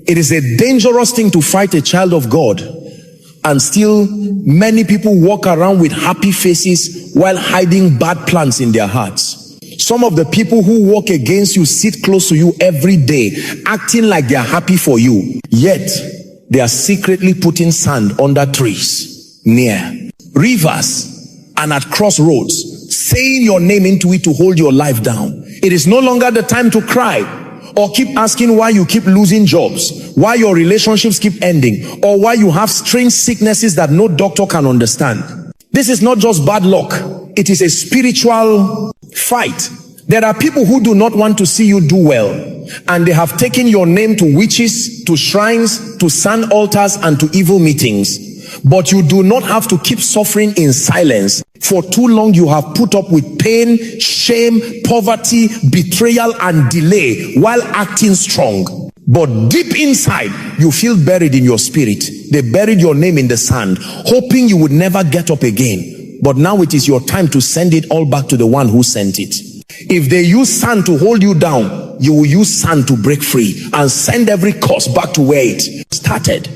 It is a dangerous thing to fight a child of God, and still many people walk around with happy faces while hiding bad plans in their hearts. Some of the people who walk against you sit close to you every day, acting like they are happy for you, yet they are secretly putting sand under trees, near rivers, and at crossroads, saying your name into it to hold your life down. It is no longer the time to cry or keep asking why you keep losing jobs, why your relationships keep ending, or why you have strange sicknesses that no doctor can understand. This is not just bad luck. It is a spiritual fight. There are people who do not want to see you do well, and they have taken your name to witches, to shrines, to sand altars, and to evil meetings. But you do not have to keep suffering in silence. For too long you have put up with pain, shame, poverty, betrayal, and delay while acting strong. But deep inside, you feel buried in your spirit. They buried your name in the sand, hoping you would never get up again. But now it is your time to send it all back to the one who sent it. If they use sand to hold you down, you will use sand to break free and send every curse back to where it started.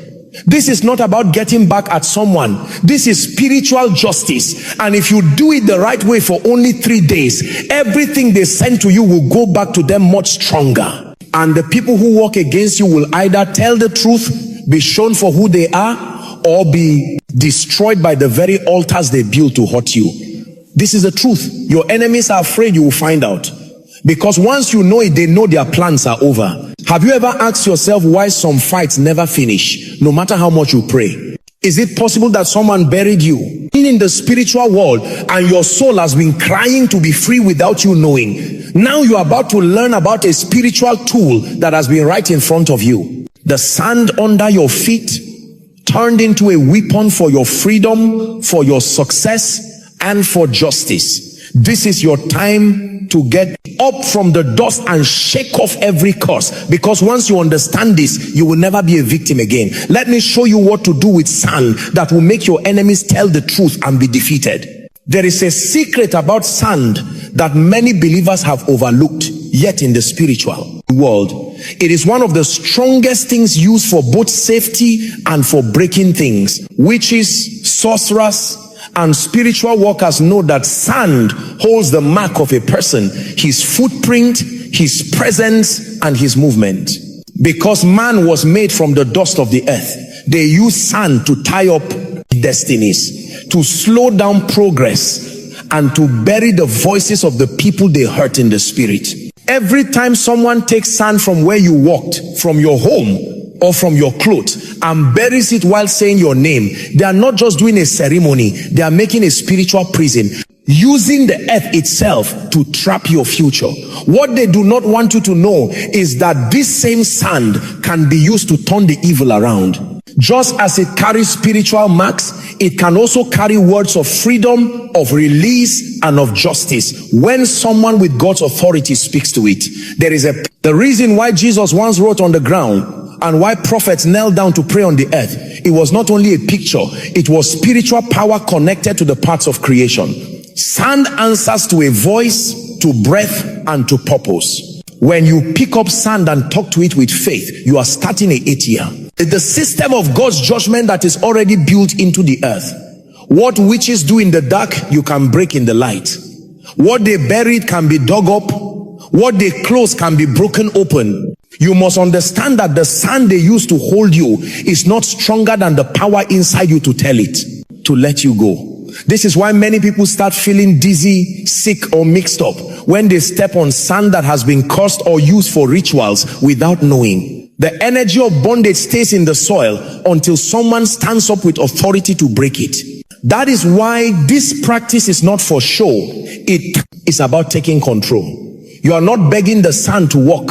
This is not about getting back at someone. This is spiritual justice. And if you do it the right way for only 3 days, everything they send to you will go back to them much stronger. And the people who walk against you will either tell the truth, be shown for who they are, or be destroyed by the very altars they built to hurt you. This is the truth. Your enemies are afraid you will find out. Because once you know it, they know their plans are over. Have you ever asked yourself why some fights never finish, no matter how much you pray? Is it possible that someone buried you in the spiritual world and your soul has been crying to be free without you knowing? Now you are about to learn about a spiritual tool that has been right in front of you. The sand under your feet turned into a weapon for your freedom, for your success, and for justice. This is your time to get up from the dust and shake off every curse, because once you understand this, you will never be a victim again. Let me show you what to do with sand that will make your enemies tell the truth and be defeated. There is a secret about sand that many believers have overlooked, yet in the spiritual world, it is one of the strongest things used for both safety and for breaking things. Witches, sorcerers, and spiritual workers know that sand holds the mark of a person, his footprint, his presence, and his movement. Because man was made from the dust of the earth, they use sand to tie up destinies, to slow down progress, and to bury the voices of the people they hurt in the spirit. Every time someone takes sand from where you walked, from your home, or from your clothes, and buries it while saying your name, they are not just doing a ceremony, they are making a spiritual prison, using the earth itself to trap your future. What they do not want you to know is that this same sand can be used to turn the evil around. Just as it carries spiritual marks, it can also carry words of freedom, of release, and of justice when someone with God's authority speaks to it. The reason why Jesus once wrote on the ground and why prophets knelt down to pray on the earth, it was not only a picture, it was spiritual power connected to the parts of creation. Sand answers to a voice, to breath, and to purpose. When you pick up sand and talk to it with faith, you are starting a 8-year. The system of God's judgment that is already built into the earth. What witches do in the dark, you can break in the light. What they buried can be dug up. What they close can be broken open. You must understand that the sand they use to hold you is not stronger than the power inside you to tell it to let you go. This is why many people start feeling dizzy, sick, or mixed up when they step on sand that has been cursed or used for rituals without knowing. The energy of bondage stays in the soil until someone stands up with authority to break it. That is why this practice is not for show. It is about taking control. You are not begging the sand to walk.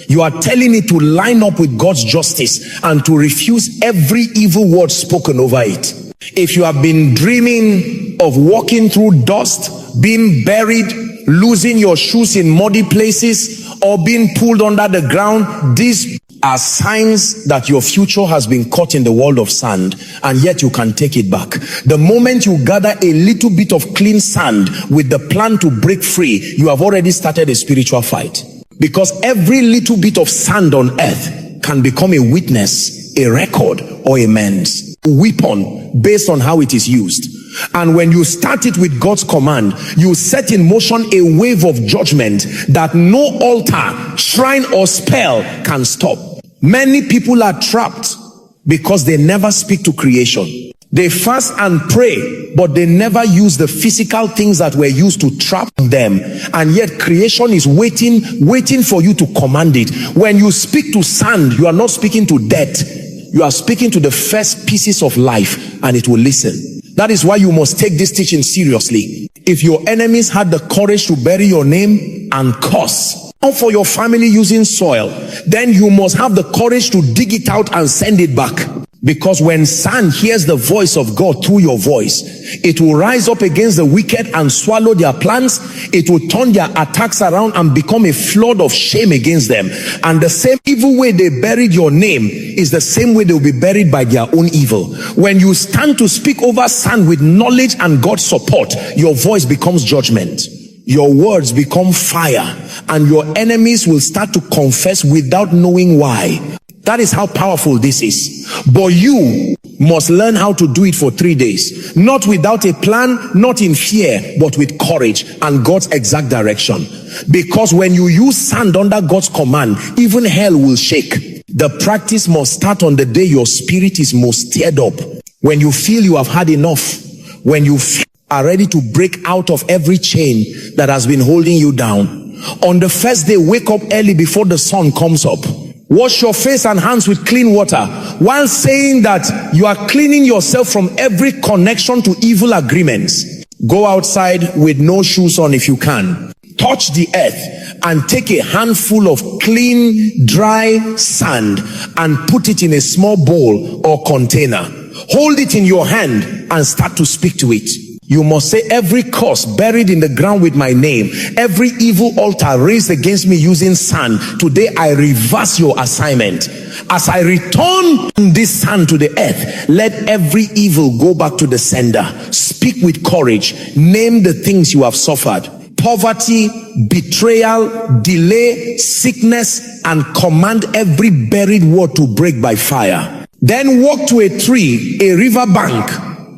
You are telling it to line up with God's justice and to refuse every evil word spoken over it. If you have been dreaming of walking through dust, being buried, losing your shoes in muddy places, or being pulled under the ground, these are signs that your future has been caught in the world of sand, and yet you can take it back. The moment you gather a little bit of clean sand with the plan to break free, you have already started a spiritual fight. Because every little bit of sand on earth can become a witness, a record, or a man's weapon based on how it is used. And when you start it with God's command, you set in motion a wave of judgment that no altar, shrine, or spell can stop. Many people are trapped because they never speak to creation. They fast and pray, but they never use the physical things that were used to trap them. And yet creation is waiting for you to command it. When you speak to sand, you are not speaking to death. You are speaking to the first pieces of life, and it will listen. That is why you must take this teaching seriously. If your enemies had the courage to bury your name and curse, or for your family using soil, then you must have the courage to dig it out and send it back. Because when sand hears the voice of God through your voice, it will rise up against the wicked and swallow their plans. It will turn their attacks around and become a flood of shame against them. And the same evil way they buried your name is the same way they will be buried by their own evil. When you stand to speak over sand with knowledge and God's support, your voice becomes judgment. Your words become fire, and your enemies will start to confess without knowing why. That is how powerful this is. But you must learn how to do it for 3 days. Not without a plan, not in fear, but with courage and God's exact direction. Because when you use sand under God's command, even hell will shake. The practice must start on the day your spirit is most stirred up. When you feel you have had enough. When you are ready to break out of every chain that has been holding you down. On the first day, wake up early before the sun comes up. Wash your face and hands with clean water, while saying that you are cleaning yourself from every connection to evil agreements. Go outside with no shoes on if you can. Touch the earth and take a handful of clean, dry sand and put it in a small bowl or container. Hold it in your hand and start to speak to it. You must say, every curse buried in the ground with my name, every evil altar raised against me using sand, today I reverse your assignment. As I return this sand to the earth, let every evil go back to the sender. Speak with courage. Name the things you have suffered. Poverty, betrayal, delay, sickness, and command every buried word to break by fire. Then walk to a tree, a river bank,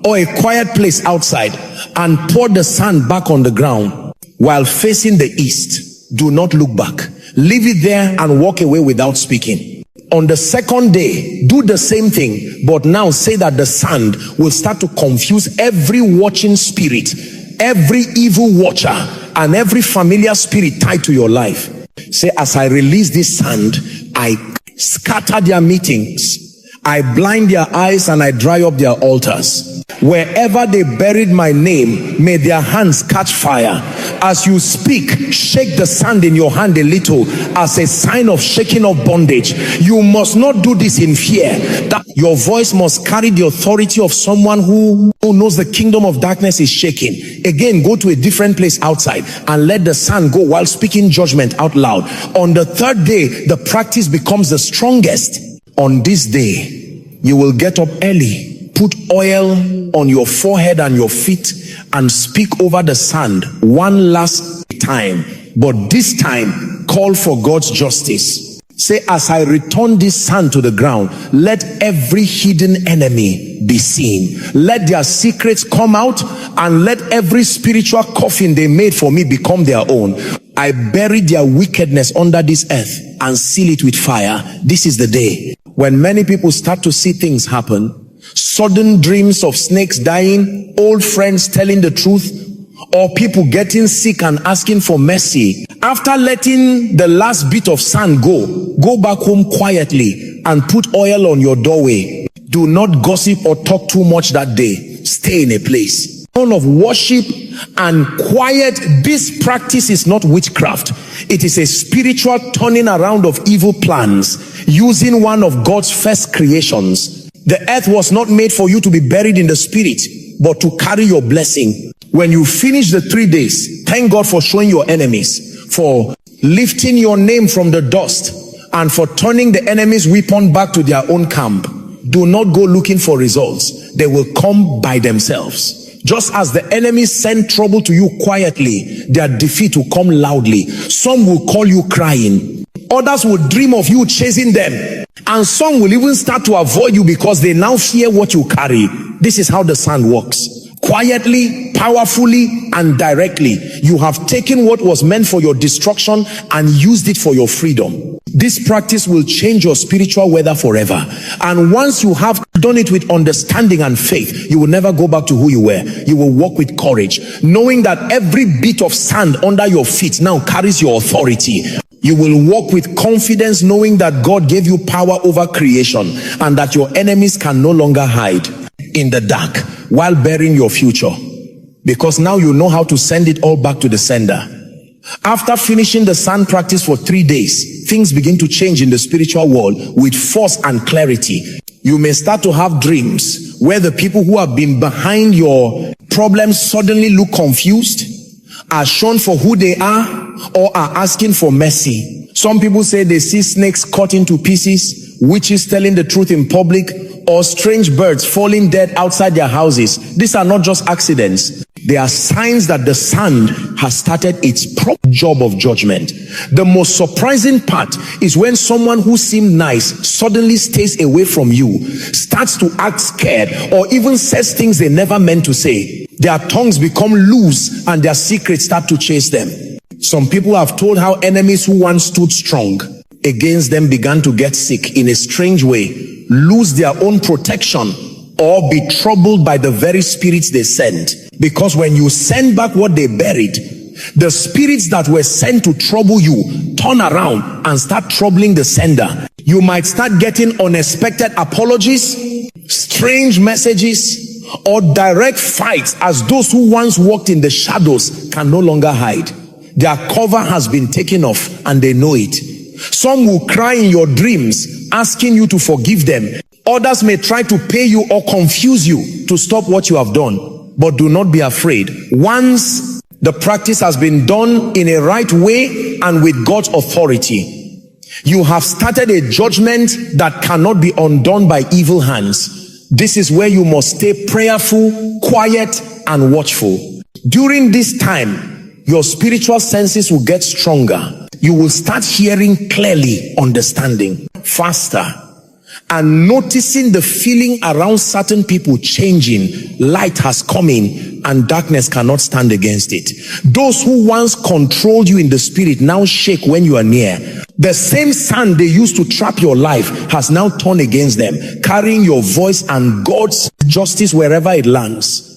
or a quiet place outside, and pour the sand back on the ground while facing the east. Do not look back. Leave it there and walk away without speaking. On the second day, do the same thing, but now say that the sand will start to confuse every watching spirit, every evil watcher, and every familiar spirit tied to your life. Say, as I release this sand, I scatter their meetings, I blind their eyes, and I dry up their altars. Wherever they buried my name, may their hands catch fire. As you speak, shake the sand in your hand a little as a sign of shaking of bondage. You must not do this in fear. That your voice must carry the authority of someone who knows the kingdom of darkness is shaking. Again, go to a different place outside and let the sand go while speaking judgment out loud. On the third day, the practice becomes the strongest. On this day, you will get up early, put oil on your forehead and your feet, and speak over the sand one last time. But this time, call for God's justice. Say, as I return this sand to the ground, let every hidden enemy be seen. Let their secrets come out, and let every spiritual coffin they made for me become their own. I bury their wickedness under this earth and seal it with fire. This is the day. When many people start to see things happen, sudden dreams of snakes dying, old friends telling the truth, or people getting sick and asking for mercy. After letting the last bit of sand go back home quietly and put oil on your doorway. Do not gossip or talk too much that day. Stay in a place of worship and quiet. This practice is not witchcraft. It is a spiritual turning around of evil plans, using one of God's first creations. The earth was not made for you to be buried in the spirit, but to carry your blessing. When you finish the 3 days, thank God for showing your enemies, for lifting your name from the dust, and for turning the enemy's weapon back to their own camp. Do not go looking for results. They will come by themselves. Just as the enemies send trouble to you quietly, their defeat will come loudly. Some will call you crying. Others will dream of you chasing them. And some will even start to avoid you because they now fear what you carry. This is how the sand works. Quietly, powerfully, and directly, you have taken what was meant for your destruction and used it for your freedom. This practice will change your spiritual weather forever. And once you have done it with understanding and faith, you will never go back to who you were. You will walk with courage, knowing that every bit of sand under your feet now carries your authority. You will walk with confidence, knowing that God gave you power over creation and that your enemies can no longer hide in the dark while burying your future, because now you know how to send it all back to the sender. After finishing the sand practice for 3 days, things begin to change in the spiritual world with force and clarity. You may start to have dreams where the people who have been behind your problems suddenly look confused, are shown for who they are, or are asking for mercy. Some people say they see snakes cut into pieces, witches telling the truth in public, or strange birds falling dead outside their houses. These are not just accidents. They are signs that the sand has started its proper job of judgment. The most surprising part is when someone who seemed nice suddenly stays away from you, starts to act scared, or even says things they never meant to say. Their tongues become loose and their secrets start to chase them. Some people have told how enemies who once stood strong against them began to get sick in a strange way, lose their own protection, or be troubled by the very spirits they sent. Because when you send back what they buried, the spirits that were sent to trouble you turn around and start troubling the sender. You might start getting unexpected apologies, strange messages, or direct fights, as those who once walked in the shadows can no longer hide. Their cover has been taken off and they know it. Some will cry in your dreams, asking you to forgive them. Others may try to pay you or confuse you to stop what you have done. But do not be afraid. Once the practice has been done in a right way and with God's authority, you have started a judgment that cannot be undone by evil hands. This is where you must stay prayerful, quiet, and watchful. During this time, your spiritual senses will get stronger. You will start hearing clearly, understanding faster, and noticing the feeling around certain people changing. Light has come in and darkness cannot stand against it. Those who once controlled you in the spirit now shake when you are near. The same sand they used to trap your life has now turned against them, carrying your voice and God's justice wherever it lands.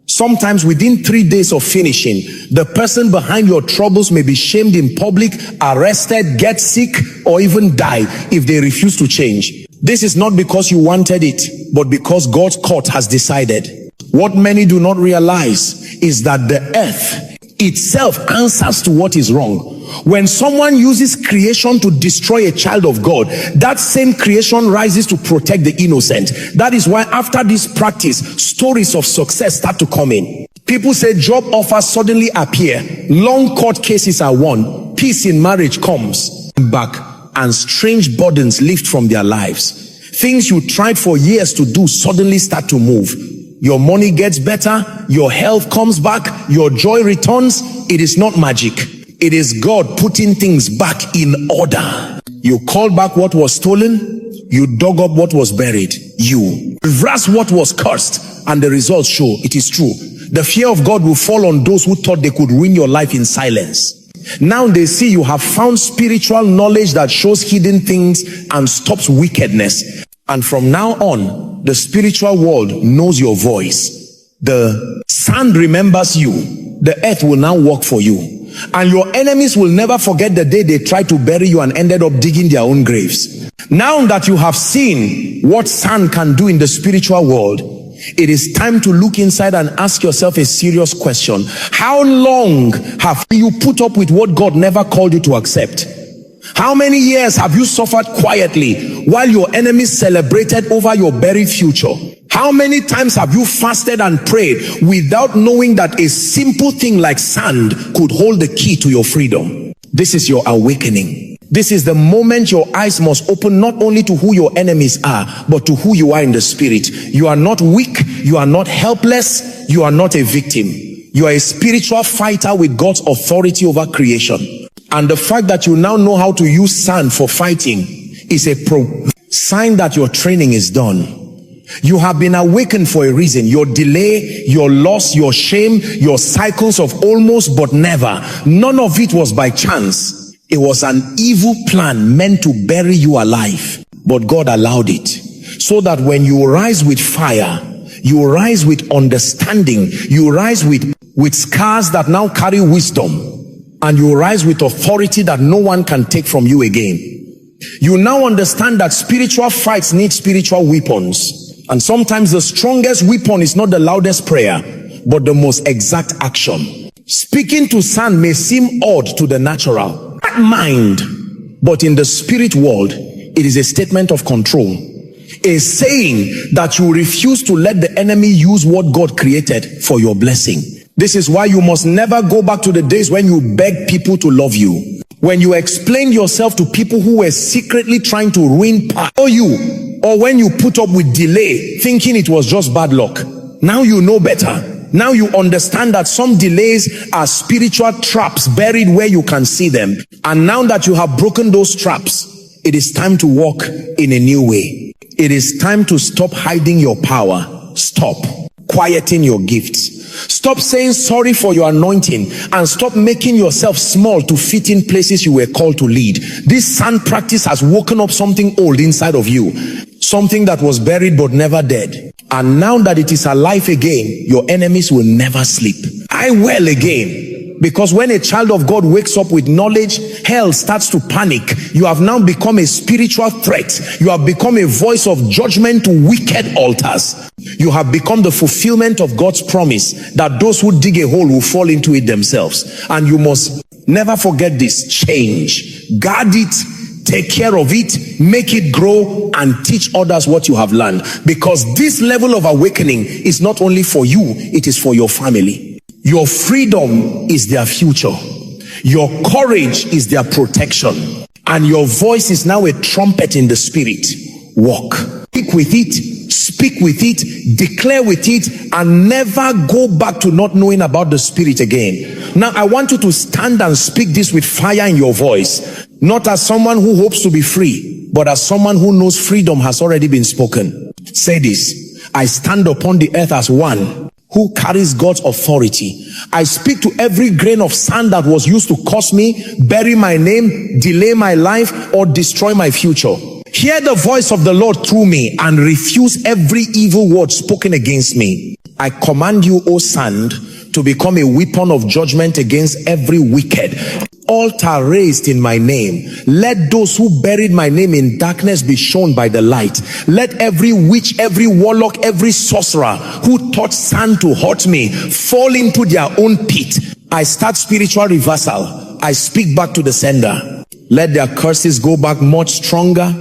Sometimes within 3 days of finishing, the person behind your troubles may be shamed in public, arrested, get sick, or even die if they refuse to change. This is not because you wanted it, but because God's court has decided. What many do not realize is that the earth itself answers to what is wrong. When someone uses creation to destroy a child of God, that same creation rises to protect the innocent. That is why after this practice, stories of success start to come in. People say job offers suddenly appear, long court cases are won, peace in marriage comes back, and strange burdens lift from their lives. Things you tried for years to do suddenly start to move. Your money gets better, your health comes back, your joy returns. It is not magic. It is God putting things back in order. You called back what was stolen, you dug up what was buried, you reversed what was cursed, and the results show it is true. The fear of God will fall on those who thought they could ruin your life in silence. Now they see you have found spiritual knowledge that shows hidden things and stops wickedness. And from now on, the spiritual world knows your voice. The sand remembers you. The earth will now work for you. And your enemies will never forget the day they tried to bury you and ended up digging their own graves. Now that you have seen what sand can do in the spiritual world, it is time to look inside and ask yourself a serious question. How long have you put up with what God never called you to accept? How many years have you suffered quietly while your enemies celebrated over your buried future? How many times have you fasted and prayed without knowing that a simple thing like sand could hold the key to your freedom? This is your awakening. This is the moment your eyes must open, not only to who your enemies are, but to who you are in the spirit. You are not weak. You are not helpless. You are not a victim. You are a spiritual fighter with God's authority over creation. And the fact that you now know how to use sand for fighting is a sign that your training is done. You have been awakened for a reason. Your delay, your loss, your shame, your cycles of almost but never, none of it was by chance. It was an evil plan meant to bury you alive. But God allowed it, so that when you rise with fire, you rise with understanding, you rise with scars that now carry wisdom, and you rise with authority that no one can take from you again. You now understand that spiritual fights need spiritual weapons. And sometimes the strongest weapon is not the loudest prayer, but the most exact action. Speaking to sand may seem odd to the natural mind, but in the spirit world, it is a statement of control. A saying that you refuse to let the enemy use what God created for your blessing. This is why you must never go back to the days when you begged people to love you. When you explained yourself to people who were secretly trying to ruin you. Or when you put up with delay, thinking it was just bad luck. Now you know better. Now you understand that some delays are spiritual traps buried where you can see them. And now that you have broken those traps, it is time to walk in a new way. It is time to stop hiding your power. Stop quieting your gifts. Stop saying sorry for your anointing, and stop making yourself small to fit in places you were called to lead. This sand practice has woken up something old inside of you, something that was buried but never dead. And now that it is alive again, your enemies will never sleep. I will again. Because when a child of God wakes up with knowledge, hell starts to panic. You have now become a spiritual threat. You have become a voice of judgment to wicked altars. You have become the fulfillment of God's promise that those who dig a hole will fall into it themselves. And you must never forget this. Change. Guard it. Take care of it. Make it grow and teach others what you have learned. Because this level of awakening is not only for you, it is for your family. Your freedom is their future. Your courage is their protection. And your voice is now a trumpet in the spirit. Walk. Speak with it. Speak with it. Declare with it. And never go back to not knowing about the spirit again. Now I want you to stand and speak this with fire in your voice. Not as someone who hopes to be free, but as someone who knows freedom has already been spoken. Say this. I stand upon the earth as one who carries God's authority. I speak to every grain of sand that was used to curse me, bury my name, delay my life, or destroy my future. Hear the voice of the Lord through me and refuse every evil word spoken against me. I command you, O sand, to become a weapon of judgment against every wicked altar raised in my name. Let those who buried my name in darkness be shown by the light. Let every witch, every warlock, every sorcerer who taught sand to hurt me fall into their own pit. I start spiritual reversal. I speak back to the sender. Let their curses go back much stronger.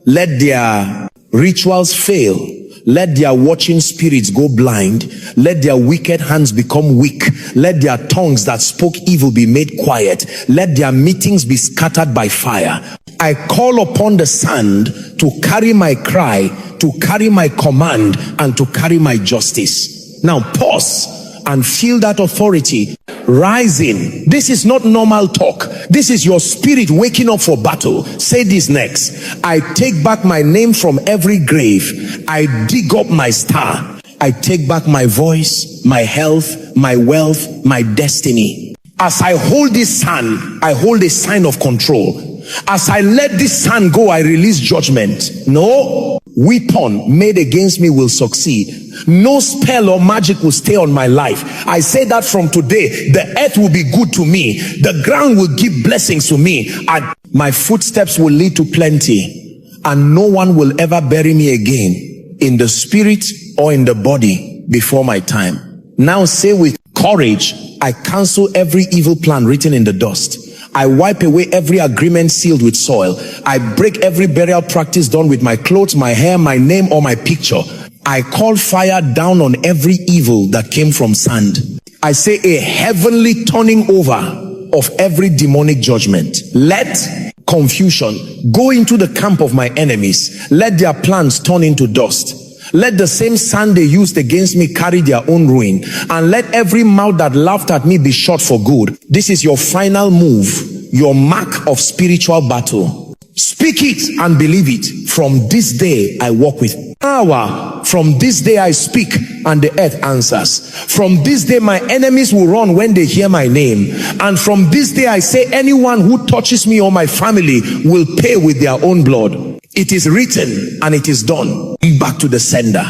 Let their rituals fail. Let their watching spirits go blind. Let their wicked hands become weak. Let their tongues that spoke evil be made quiet. Let their meetings be scattered by fire. I call upon the sand to carry my cry, to carry my command, and to carry my justice. Now pause and feel that authority rising. This is not normal talk. This is your spirit waking up for battle. Say this next. I take back my name from every grave. I dig up my star. I take back my voice, my health, my wealth, my destiny. As I hold this sand, I hold a sign of control. As I let this sand go, I release judgment. No weapon made against me will succeed. No spell or magic will stay on my life. I say that from today, the earth will be good to me. The ground will give blessings to me. And my footsteps will lead to plenty. And no one will ever bury me again, in the spirit or in the body, before my time. Now say with courage, I cancel every evil plan written in the dust. I wipe away every agreement sealed with soil. I break every burial practice done with my clothes, my hair, my name, or my picture. I call fire down on every evil that came from sand. I say a heavenly turning over of every demonic judgment. Let confusion go into the camp of my enemies. Let their plans turn into dust. Let the same sand they used against me carry their own ruin. And let every mouth that laughed at me be shut for good. This is your final move your mark of spiritual battle. Speak it and believe it. From this day I walk with power. From this day I speak and the earth answers. From this day my enemies will run when they hear my name. And from this day I say, anyone who touches me or my family will pay with their own blood. It is written and it is done. Back to the sender.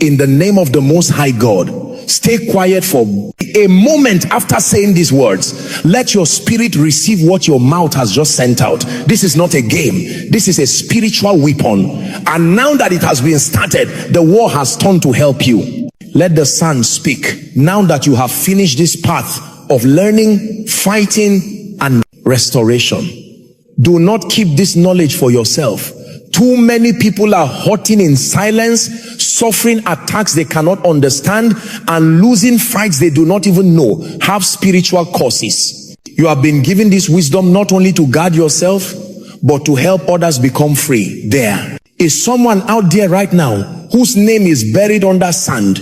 In the name of the Most High God, stay quiet for a moment after saying these words. Let your spirit receive what your mouth has just sent out. This is not a game. This is a spiritual weapon. And now that it has been started, the war has turned to help you. Let the Son speak. Now that you have finished this path of learning, fighting, and restoration, do not keep this knowledge for yourself. Too many people are hurting in silence, suffering attacks they cannot understand, and losing fights they do not even know have spiritual causes. You have been given this wisdom not only to guard yourself, but to help others become free. There is someone out there right now whose name is buried under sand,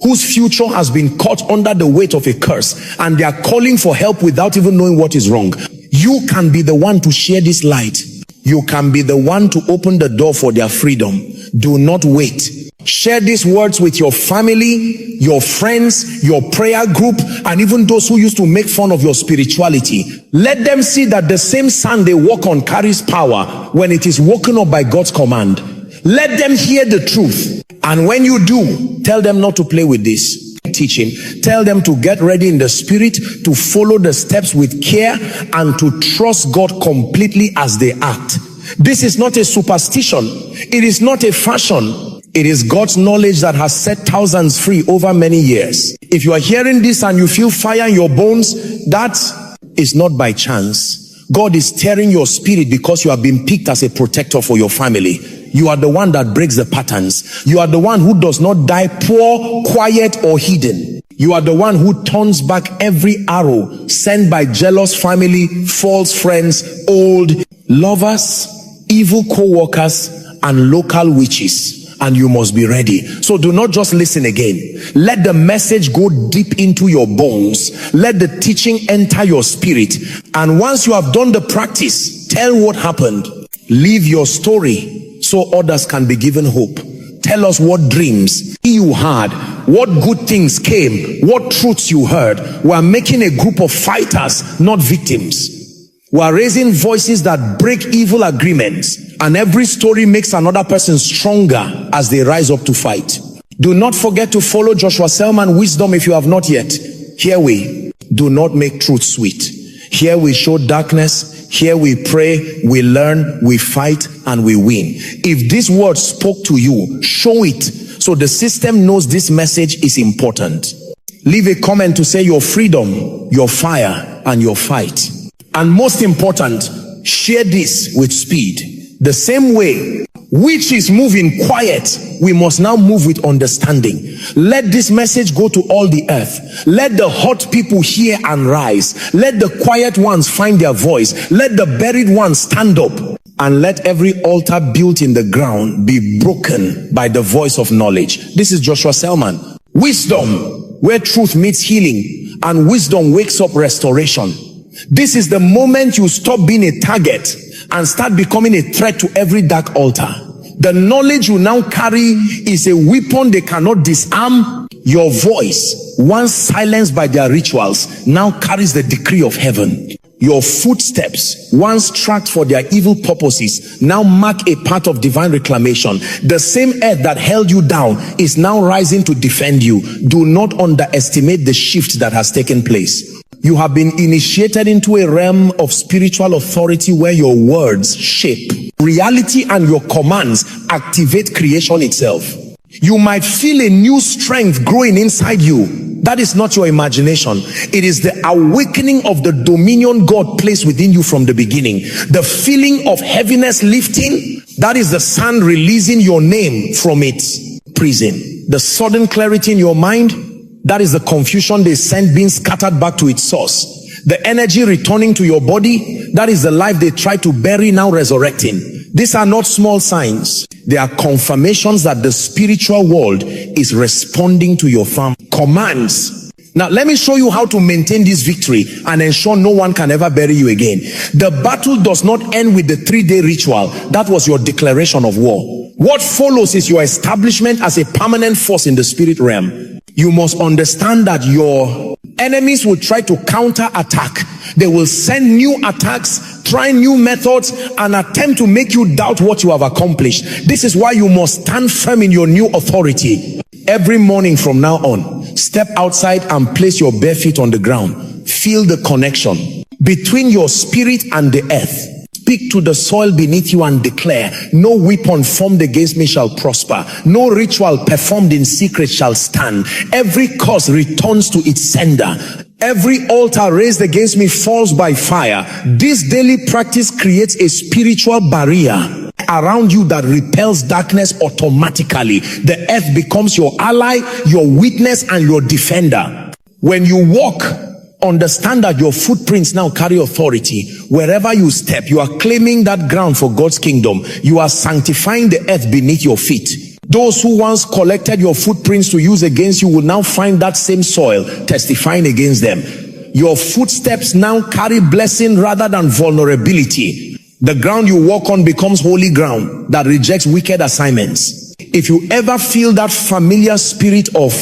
whose future has been caught under the weight of a curse, and they are calling for help without even knowing what is wrong. You can be the one to share this light. You can be the one to open the door for their freedom. Do not wait. Share these words with your family, your friends, your prayer group, and even those who used to make fun of your spirituality. Let them see that the same sand they walk on carries power when it is woken up by God's command. Let them hear the truth. And when you do, tell them not to play with this teaching. Tell them to get ready in the spirit, to follow the steps with care, and to trust God completely as they act. This is not a superstition. It is not a fashion. It is God's knowledge that has set thousands free over many years. If you are hearing this and you feel fire in your bones, that is not by chance. God is stirring your spirit because you have been picked as a protector for your family. You are the one that breaks the patterns. You are the one who does not die poor, quiet, or hidden. You are the one who turns back every arrow sent by jealous family, false friends, old lovers, evil co-workers, and local witches. And you must be ready. So do not just listen again. Let the message go deep into your bones. Let the teaching enter your spirit. And once you have done the practice, tell what happened. Leave your story so others can be given hope. Tell us what dreams you had, what good things came, what truths you heard. We are making a group of fighters, not victims. We are raising voices that break evil agreements, and every story makes another person stronger as they rise up to fight. Do not forget to follow Joshua Selman Wisdom if you have not yet. Here we do not make truth sweet. Here we show darkness. Here we pray, we learn, we fight, and we win. If this word spoke to you, show it so the system knows this message is important. Leave a comment to say your freedom, your fire, and your fight. And most important, share this with speed. The same way witches move in quiet, we must now move with understanding. Let this message go to all the earth. Let the hot people hear and rise. Let the quiet ones find their voice. Let the buried ones stand up. And let every altar built in the ground be broken by the voice of knowledge. This is Joshua Selman. Wisdom, where truth meets healing, and wisdom wakes up restoration. This is the moment you stop being a target and start becoming a threat to every dark altar. The knowledge you now carry is a weapon they cannot disarm. Your voice, once silenced by their rituals, now carries the decree of heaven. Your footsteps, once tracked for their evil purposes, now mark a path of divine reclamation. The same earth that held you down is now rising to defend you. Do not underestimate the shift that has taken place. You have been initiated into a realm of spiritual authority where your words shape reality and your commands activate creation itself. You might feel a new strength growing inside you. That is not your imagination. It is the awakening of the dominion God placed within you from the beginning. The feeling of heaviness lifting, that is the sun releasing your name from its prison. The sudden clarity in your mind, that is the confusion they sent being scattered back to its source. The energy returning to your body, that is the life they tried to bury, now resurrecting. These are not small signs. They are confirmations that the spiritual world is responding to your commands. Now, let me show you how to maintain this victory and ensure no one can ever bury you again. The battle does not end with the 3-day ritual. That was your declaration of war. What follows is your establishment as a permanent force in the spirit realm. You must understand that your enemies will try to counter-attack. They will send new attacks, try new methods, and attempt to make you doubt what you have accomplished. This is why you must stand firm in your new authority. Every morning from now on, step outside and place your bare feet on the ground. Feel the connection between your spirit and the earth. Speak to the soil beneath you and declare, no weapon formed against me shall prosper. No ritual performed in secret shall stand. Every curse returns to its sender. Every altar raised against me falls by fire. This daily practice creates a spiritual barrier around you that repels darkness automatically. The earth becomes your ally, your witness, and your defender. When you walk, understand that your footprints now carry authority. Wherever you step, you are claiming that ground for God's kingdom. You are sanctifying the earth beneath your feet. Those who once collected your footprints to use against you will now find that same soil testifying against them. Your footsteps now carry blessing rather than vulnerability. The ground you walk on becomes holy ground that rejects wicked assignments. If you ever feel that familiar spirit of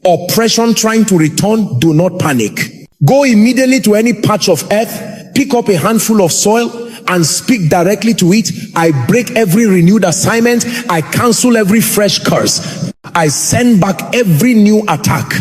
oppression trying to return, do not panic. Go immediately to any patch of earth, pick up a handful of soil, and speak directly to it. I break every renewed assignment. I cancel every fresh curse. I send back every new attack.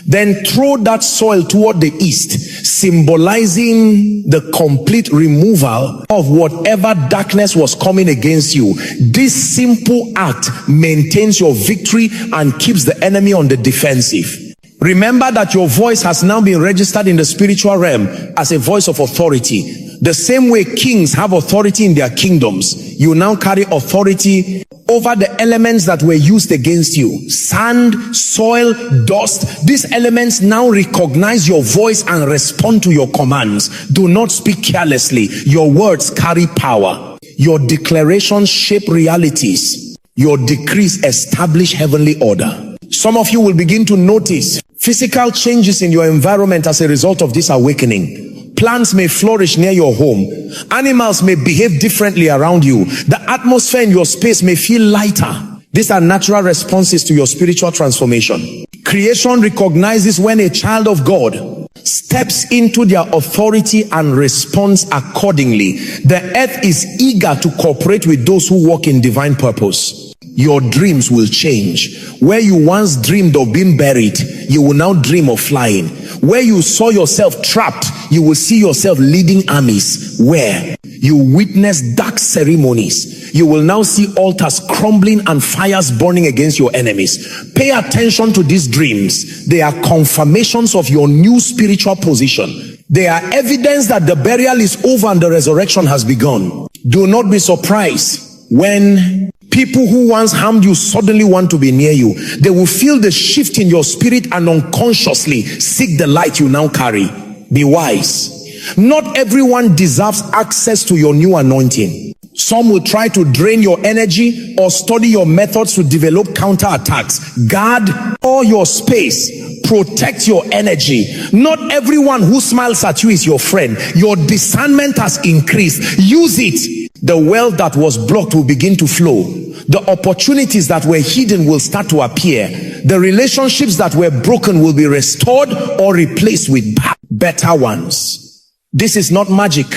Then throw that soil toward the east, symbolizing the complete removal of whatever darkness was coming against you. This simple act maintains your victory and keeps the enemy on the defensive. Remember that your voice has now been registered in the spiritual realm as a voice of authority. The same way kings have authority in their kingdoms, you now carry authority over the elements that were used against you. Sand, soil, dust. These elements now recognize your voice and respond to your commands. Do not speak carelessly. Your words carry power. Your declarations shape realities. Your decrees establish heavenly order. Some of you will begin to notice physical changes in your environment as a result of this awakening. Plants may flourish near your home. Animals may behave differently around you. The atmosphere in your space may feel lighter. These are natural responses to your spiritual transformation. Creation recognizes when a child of God steps into their authority and responds accordingly. The earth is eager to cooperate with those who walk in divine purpose. Your dreams will change. Where you once dreamed of being buried, you will now dream of flying. Where you saw yourself trapped, you will see yourself leading armies. Where you witnessed dark ceremonies, you will now see altars crumbling and fires burning against your enemies. Pay attention to these dreams. They are confirmations of your new spiritual position. They are evidence that the burial is over and the resurrection has begun. Do not be surprised when people who once harmed you suddenly want to be near you. They will feel the shift in your spirit and unconsciously seek the light you now carry. Be wise. Not everyone deserves access to your new anointing. Some will try to drain your energy or study your methods to develop counterattacks. Guard all your space. Protect your energy. Not everyone who smiles at you is your friend. Your discernment has increased. Use it. The wealth that was blocked will begin to flow. The opportunities that were hidden will start to appear. The relationships that were broken will be restored or replaced with better ones. This is not magic.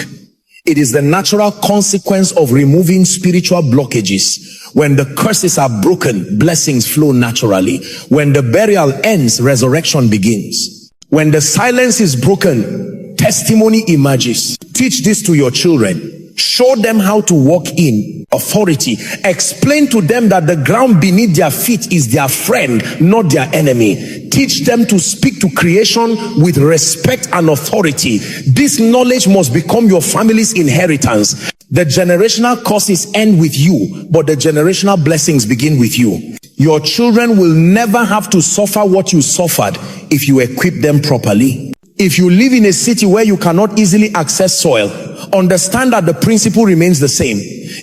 It is the natural consequence of removing spiritual blockages. When the curses are broken, blessings flow naturally. When the burial ends, resurrection begins. When the silence is broken, testimony emerges. Teach this to your children. Show them how to walk in authority. Explain to them that the ground beneath their feet is their friend, not their enemy. Teach them to speak to creation with respect and authority. This knowledge must become your family's inheritance. The generational curses end with you, but the generational blessings begin with you. Your children will never have to suffer what you suffered if you equip them properly. If you live in a city where you cannot easily access soil, understand that the principle remains the same.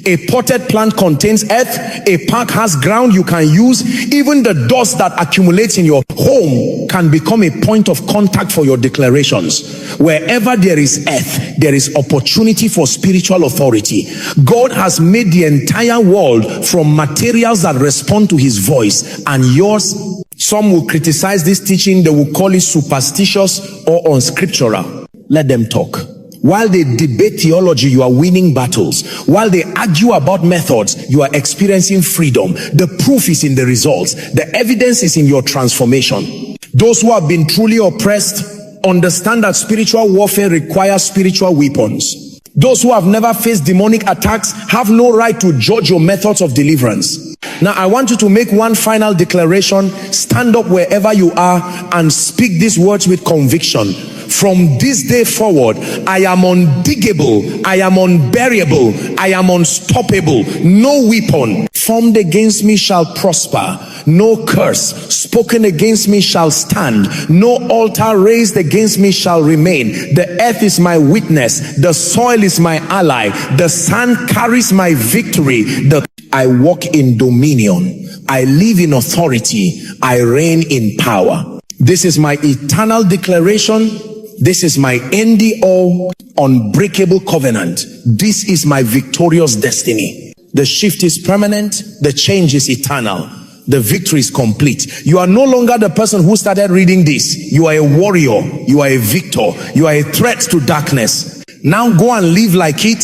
A potted plant contains earth, a park has ground you can use. Even the dust that accumulates in your home can become a point of contact for your declarations. Wherever there is earth, there is opportunity for spiritual authority. God has made the entire world from materials that respond to his voice, and yours. Some will criticize this teaching. They will call it superstitious or unscriptural. Let them talk. While they debate theology, you are winning battles. While they argue about methods, you are experiencing freedom. The proof is in the results. The evidence is in your transformation. Those who have been truly oppressed understand that spiritual warfare requires spiritual weapons. Those who have never faced demonic attacks have no right to judge your methods of deliverance. Now, I want you to make one final declaration. Stand up wherever you are and speak these words with conviction. From this day forward, I am undiggable, I am unbearable, I am unstoppable. No weapon formed against me shall prosper. No curse spoken against me shall stand. No altar raised against me shall remain. The earth is my witness. The soil is my ally. The sand carries my victory. I walk in dominion. I live in authority. I reign in power. This is my eternal declaration. This is my end-all, unbreakable covenant. This is my victorious destiny. The shift is permanent. The change is eternal. The victory is complete. You are no longer the person who started reading this. You are a warrior. You are a victor. You are a threat to darkness. Now go and live like it.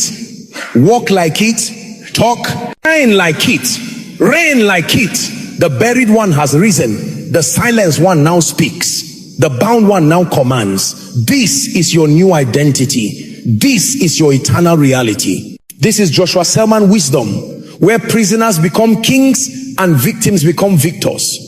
Walk like it. Talk. Reign like it. Reign like it. The buried one has risen. The silenced one now speaks. The bound one now commands. This is your new identity. This is your eternal reality. This is Joshua Selman wisdom, where prisoners become kings and victims become victors.